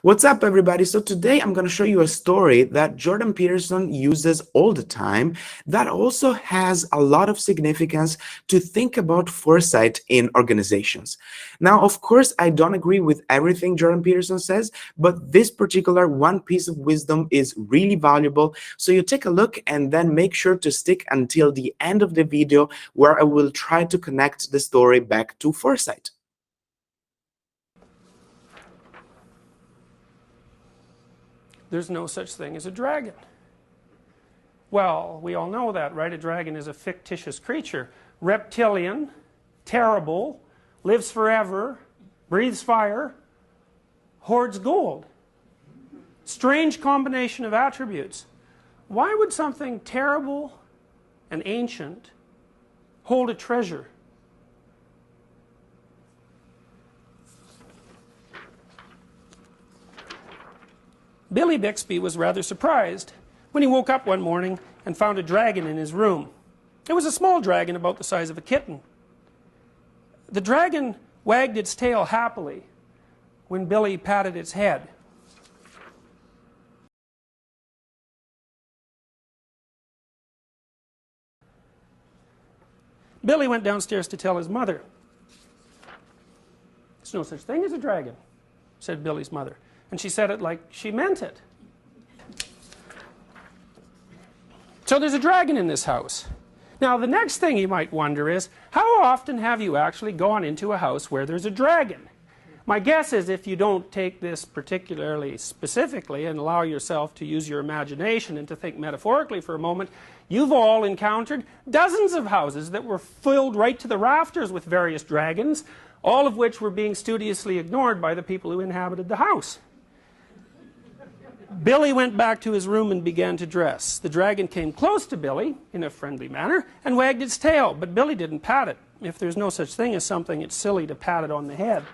What's up, everybody? So today I'm going to show you a story that Jordan Peterson uses all the time that also has a lot of significance to think about foresight in organizations. Now, of course, I don't agree with everything Jordan Peterson says, but this particular one piece of wisdom is really valuable. So you take a look and then make sure to stick until the end of the video where I will try to connect the story back to foresight. There's no such thing as a dragon. Well, we all know that, right? A dragon is a fictitious creature. Reptilian, terrible, lives forever, breathes fire, hoards gold. Strange combination of attributes. Why would something terrible and ancient hold a treasure? Billy Bixby was rather surprised when he woke up one morning and found a dragon in his room. It was a small dragon about the size of a kitten. The dragon wagged its tail happily when Billy patted its head. Billy went downstairs to tell his mother. "There's no such thing as a dragon," said Billy's mother. And she said it like she meant it. So there's a dragon in this house. Now the next thing you might wonder is, how often have you actually gone into a house where there's a dragon? My guess is if you don't take this particularly specifically and allow yourself to use your imagination and to think metaphorically for a moment, you've all encountered dozens of houses that were filled right to the rafters with various dragons, all of which were being studiously ignored by the people who inhabited the house. Billy went back to his room and began to dress. The dragon came close to Billy in a friendly manner and wagged its tail, but Billy didn't pat it. If there's no such thing as something, it's silly to pat it on the head.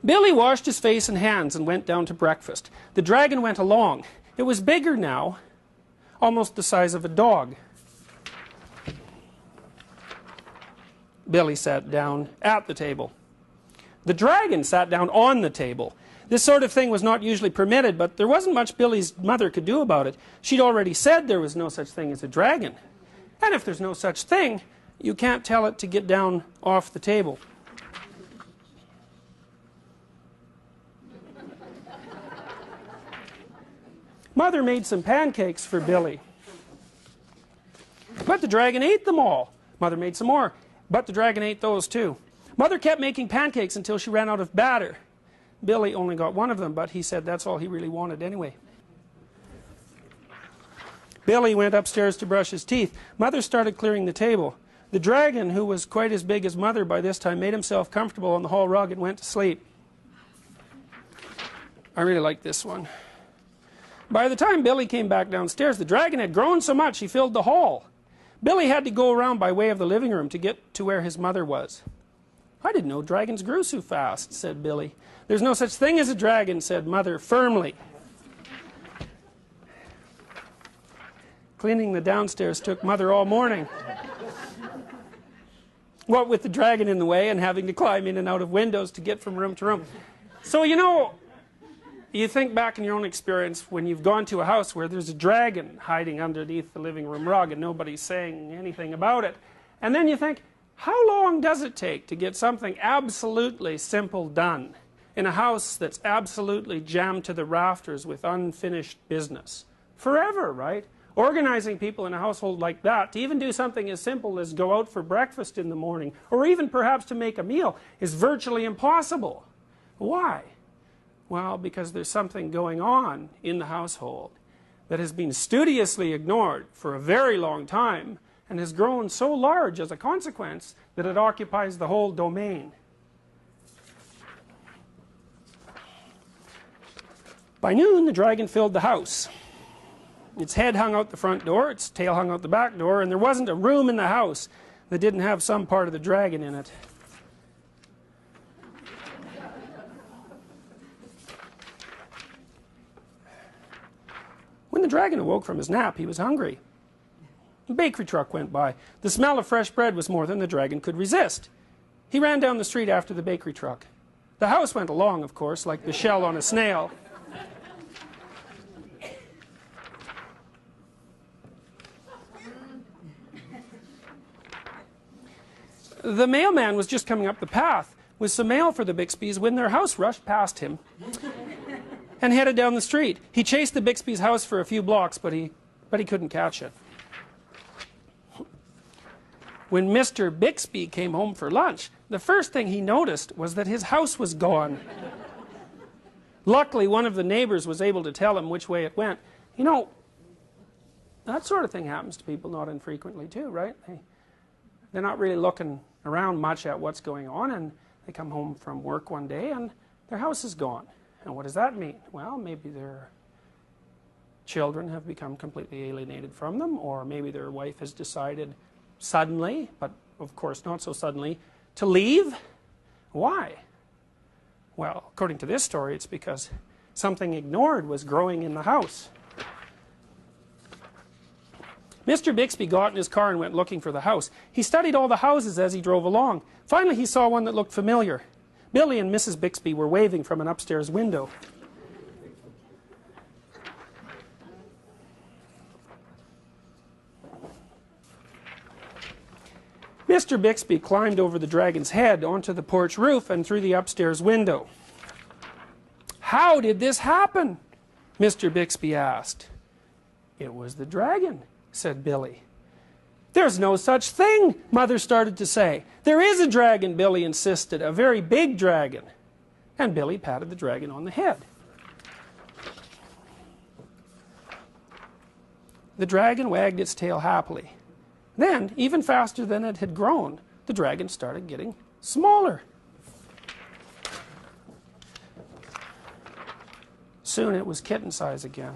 Billy washed his face and hands and went down to breakfast. The dragon went along. It was bigger now, almost the size of a dog. Billy sat down at the table. The dragon sat down on the table. This sort of thing was not usually permitted, but there wasn't much Billy's mother could do about it. She'd already said there was no such thing as a dragon. And if there's no such thing, you can't tell it to get down off the table. Mother made some pancakes for Billy. But the dragon ate them all. Mother made some more, but the dragon ate those too. Mother kept making pancakes until she ran out of batter. Billy only got one of them, but he said that's all he really wanted anyway. Billy went upstairs to brush his teeth. Mother started clearing the table. The dragon, who was quite as big as Mother by this time, made himself comfortable on the hall rug and went to sleep. I really like this one. By the time Billy came back downstairs, the dragon had grown so much he filled the hall. Billy had to go around by way of the living room to get to where his mother was. "I didn't know dragons grew so fast," said Billy. "There's no such thing as a dragon," said Mother firmly. Cleaning the downstairs took Mother all morning. What with the dragon in the way and having to climb in and out of windows to get from room to room. So you know, you think back in your own experience when you've gone to a house where there's a dragon hiding underneath the living room rug and nobody's saying anything about it. And then you think, how long does it take to get something absolutely simple done in a house that's absolutely jammed to the rafters with unfinished business? Forever, right? Organizing people in a household like that to even do something as simple as go out for breakfast in the morning, or even perhaps to make a meal, is virtually impossible. Why? Well, because there's something going on in the household that has been studiously ignored for a very long time and has grown so large as a consequence that it occupies the whole domain. By noon, the dragon filled the house. Its head hung out the front door, its tail hung out the back door, and there wasn't a room in the house that didn't have some part of the dragon in it. When the dragon awoke from his nap, he was hungry. A bakery truck went by. The smell of fresh bread was more than the dragon could resist. He ran down the street after the bakery truck. The house went along, of course, like the shell on a snail. The mailman was just coming up the path with some mail for the Bixbys when their house rushed past him and headed down the street. He chased the Bixby's house for a few blocks, but he couldn't catch it. When Mr. Bixby came home for lunch, the first thing he noticed was that his house was gone. Luckily, one of the neighbors was able to tell him which way it went. You know, that sort of thing happens to people not infrequently too, right? They're not really looking around much at what's going on, and they come home from work one day and their house is gone. And what does that mean? Well, maybe their children have become completely alienated from them, or maybe their wife has decided suddenly, but of course not so suddenly, to leave. Why? Well, according to this story, it's because something ignored was growing in the house. Mr. Bixby got in his car and went looking for the house. He studied all the houses as he drove along. Finally, he saw one that looked familiar. Billy and Mrs. Bixby were waving from an upstairs window. Mr. Bixby climbed over the dragon's head onto the porch roof and through the upstairs window. "How did this happen?" Mr. Bixby asked. "It was the dragon," said Billy. "There's no such thing," Mother started to say. "There is a dragon," Billy insisted, "a very big dragon." And Billy patted the dragon on the head. The dragon wagged its tail happily. Then, even faster than it had grown, the dragon started getting smaller. Soon it was kitten size again.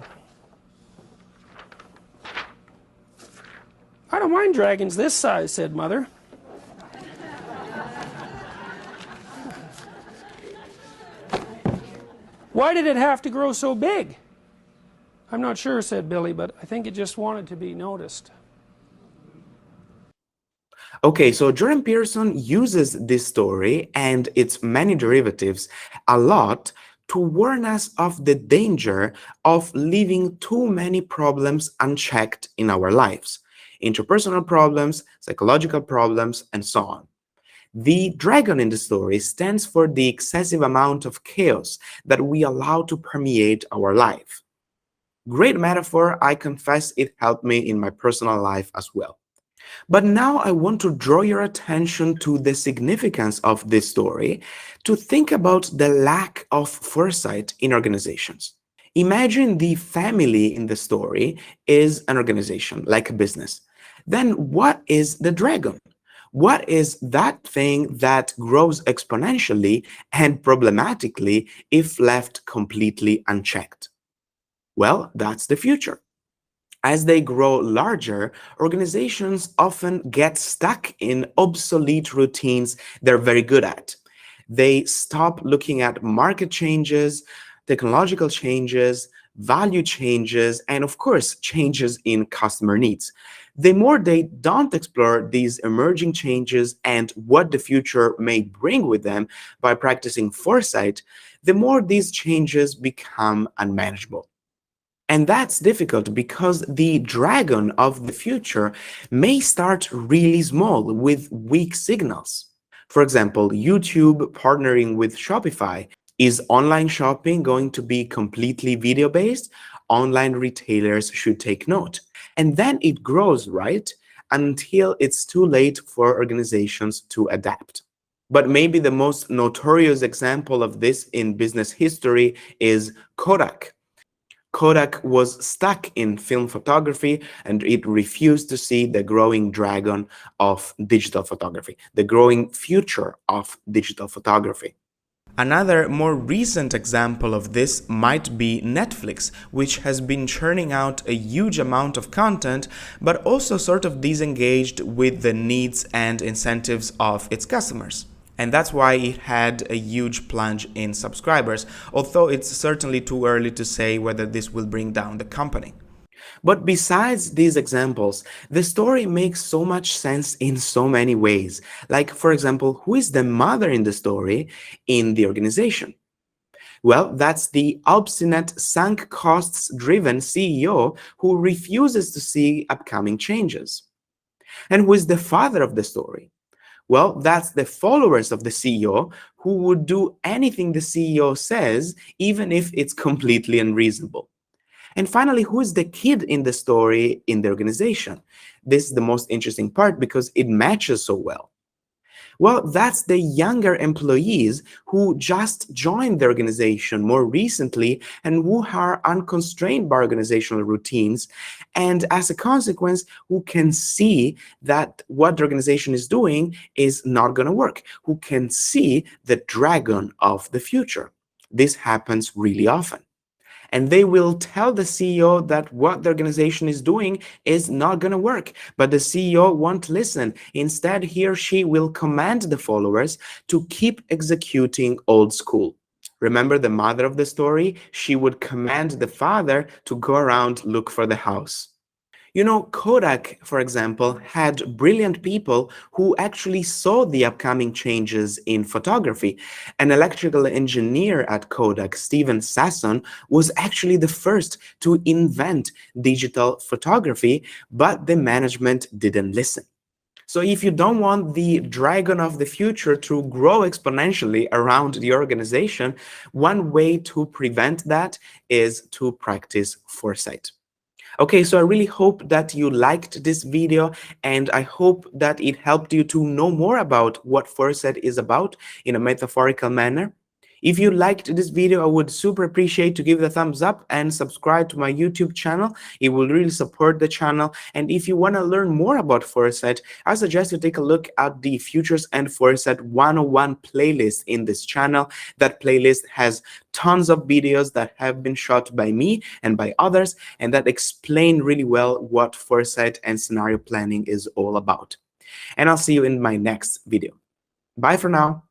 "I don't mind dragons this size," said Mother. "Why did it have to grow so big?" "I'm not sure," said Billy, "but I think it just wanted to be noticed." Okay, so Jordan Peterson uses this story and its many derivatives a lot to warn us of the danger of leaving too many problems unchecked in our lives. Interpersonal problems, psychological problems, and so on. The dragon in the story stands for the excessive amount of chaos that we allow to permeate our life. Great metaphor, I confess it helped me in my personal life as well. But now I want to draw your attention to the significance of this story, to think about the lack of foresight in organizations. Imagine the family in the story is an organization, like a business. Then what is the dragon? What is that thing that grows exponentially and problematically if left completely unchecked? Well, that's the future. As they grow larger, organizations often get stuck in obsolete routines they're very good at. They stop looking at market changes, technological changes, value changes, and of course, changes in customer needs. The more they don't explore these emerging changes and what the future may bring with them by practicing foresight, the more these changes become unmanageable. And that's difficult because the dragon of the future may start really small with weak signals. For example, YouTube partnering with Shopify. Is online shopping going to be completely video-based? Online retailers should take note. And then it grows, right? Until it's too late for organizations to adapt. But maybe the most notorious example of this in business history is Kodak. Kodak was stuck in film photography and it refused to see the growing dragon of digital photography, the growing future of digital photography. Another more recent example of this might be Netflix, which has been churning out a huge amount of content, but also sort of disengaged with the needs and incentives of its customers. And that's why it had a huge plunge in subscribers, although it's certainly too early to say whether this will bring down the company. But besides these examples, the story makes so much sense in so many ways. Like, for example, who is the mother in the story in the organization? Well, that's the obstinate, sunk costs-driven CEO who refuses to see upcoming changes. And who is the father of the story? Well, that's the followers of the CEO who would do anything the CEO says, even if it's completely unreasonable. And finally, who is the kid in the story in the organization? This is the most interesting part because it matches so well. Well, that's the younger employees who just joined the organization more recently and who are unconstrained by organizational routines. And as a consequence, who can see that what the organization is doing is not going to work, who can see the dragon of the future. This happens really often. And they will tell the CEO that what the organization is doing is not going to work. But the CEO won't listen. Instead, he or she will command the followers to keep executing old school. Remember the mother of the story? She would command the father to go around look for the house. You know, Kodak, for example, had brilliant people who actually saw the upcoming changes in photography. An electrical engineer at Kodak, Steven Sasson, was actually the first to invent digital photography, but the management didn't listen. So if you don't want the dragon of the future to grow exponentially around the organization, one way to prevent that is to practice foresight. Okay, so I really hope that you liked this video, and I hope that it helped you to know more about what foresight is about in a metaphorical manner. If you liked this video, I would super appreciate to give it a thumbs up and subscribe to my YouTube channel. It will really support the channel. And if you want to learn more about foresight, I suggest you take a look at the Futures and Foresight 101 playlist in this channel. That playlist has tons of videos that have been shot by me and by others, and that explain really well what foresight and scenario planning is all about. And I'll see you in my next video. Bye for now.